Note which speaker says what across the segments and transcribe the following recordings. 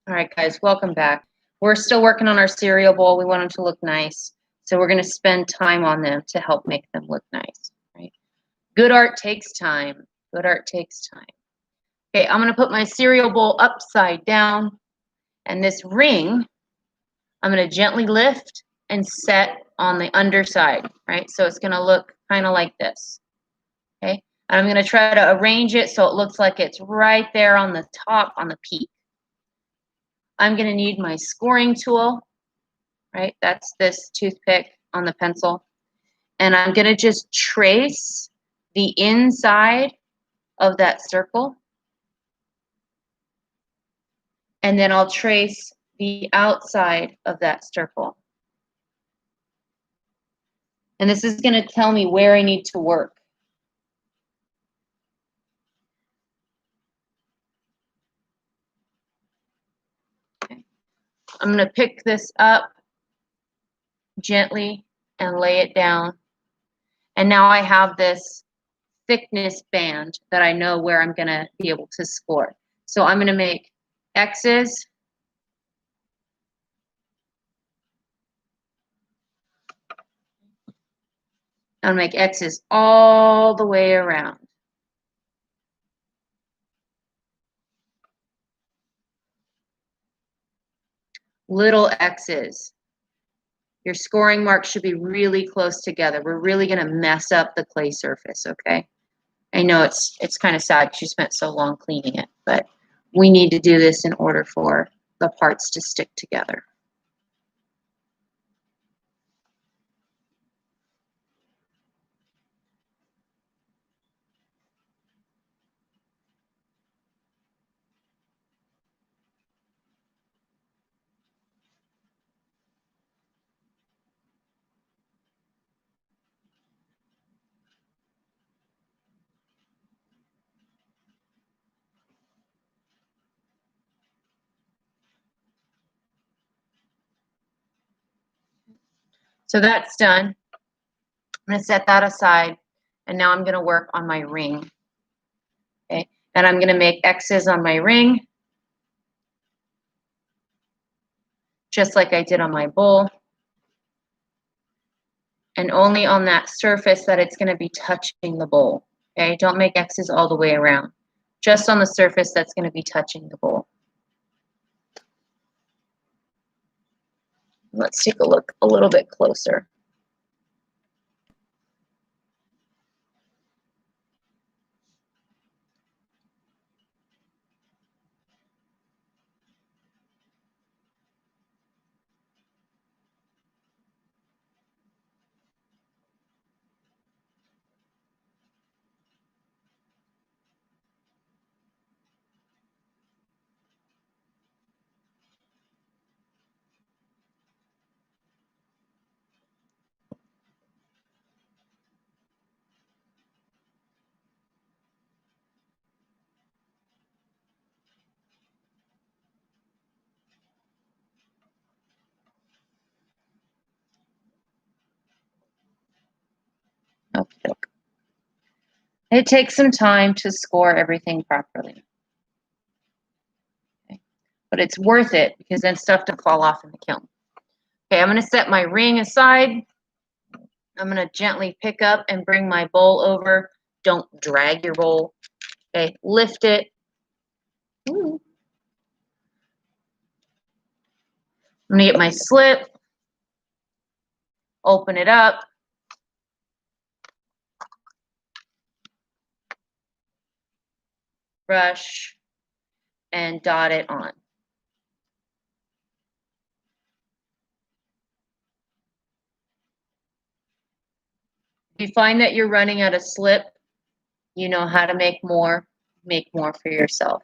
Speaker 1: All right, guys, welcome back. We're still working on our cereal bowl. We want them to look nice. So we're going to spend time on them to help make them look nice, right? Good art takes time. Good art takes time. Okay, I'm going to put my cereal bowl upside down. And this ring, I'm going to gently lift and set on the underside, right? So it's going to look kind of like this, okay? And I'm going to try to arrange it so it looks like it's right there on the top, on the peak. I'm going to need my scoring tool, right? That's this toothpick on the pencil. And I'm going to just trace the inside of that circle. And then I'll trace the outside of that circle. And this is going to tell me where I need to work. Okay. I'm going to pick this up gently and lay it down. And now I have this thickness band that I know where I'm going to be able to score. So I'm going to make X's. I'll make X's all the way around. Little X's. Your scoring marks should be really close together. We're really going to mess up the clay surface, okay? I know it's kind of sad because you spent so long cleaning it, but we need to do this in order for the parts to stick together. So that's done. I'm going to set that aside, and now I'm going to work on my ring. Okay, and I'm going to make X's on my ring, just like I did on my bowl, and only on that surface that it's going to be touching the bowl. Okay, don't make X's all the way around, just on the surface that's going to be touching the bowl. Let's take a look a little bit closer. Okay. It takes some time to score everything properly. Okay. But it's worth it because then stuff doesn't fall off in the kiln. Okay, I'm going to set my ring aside. I'm going to gently pick up and bring my bowl over. Don't drag your bowl. Okay, lift it. Ooh. I'm going to get my slip. Open it up. Brush and dot it on. If you find that you're running out of slip, you know how to make more for yourself.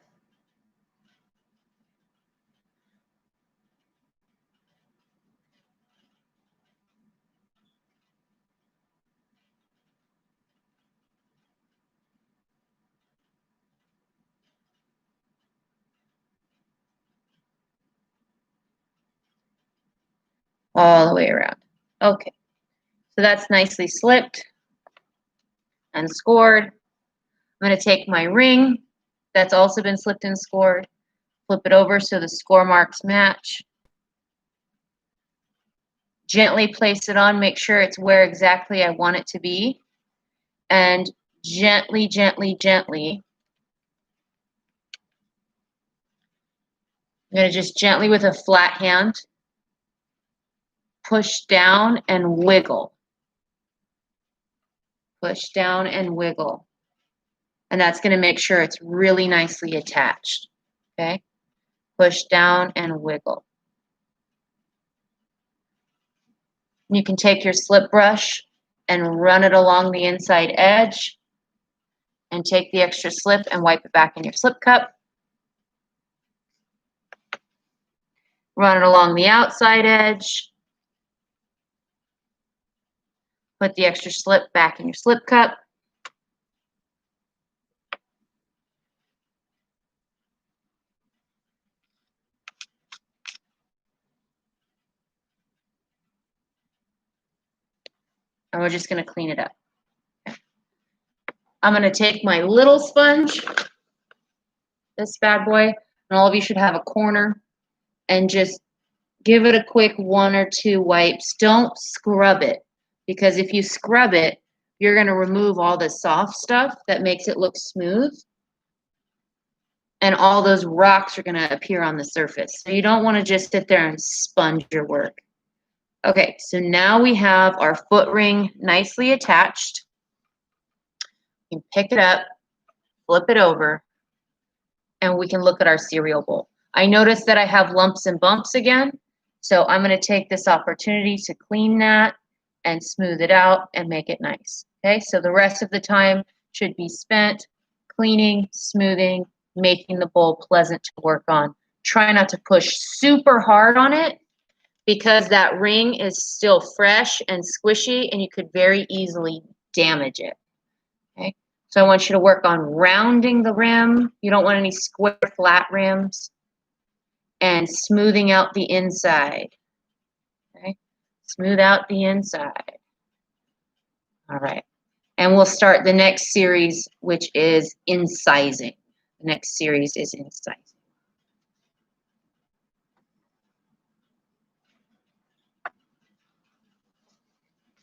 Speaker 1: All the way around. Okay, so that's nicely slipped and scored. I'm going to take my ring that's also been slipped and scored, Flip it over so the score marks match. Gently place it on, make sure it's where exactly I want it to be. And gently, gently, gently. I'm going to just gently with a flat hand push down and wiggle. Push down and wiggle. And that's going to make sure it's really nicely attached. Okay? Push down and wiggle. You can take your slip brush and run it along the inside edge and take the extra slip and wipe it back in your slip cup. Run it along the outside edge. Put the extra slip back in your slip cup. And we're just going to clean it up. I'm going to take my little sponge, this bad boy, and all of you should have a corner, and just give it a quick 1 or 2 wipes. Don't scrub it, because if you scrub it, you're going to remove all the soft stuff that makes it look smooth, and all those rocks are going to appear on the surface. So you don't want to just sit there and sponge your work. Okay, so now we have our foot ring nicely attached. You can pick it up, flip it over, and we can look at our cereal bowl. I noticed that I have lumps and bumps again, so I'm going to take this opportunity to clean that and smooth it out and make it nice. Okay, so the rest of the time should be spent cleaning, smoothing, making the bowl pleasant to work on. Try not to push super hard on it, because that ring is still fresh and squishy and you could very easily damage it. Okay, so I want you to work on rounding the rim. You don't want any square flat rims. And smoothing out the inside. Okay, smooth out the inside. All right, and we'll start the next series, which is incising. The next series is incising.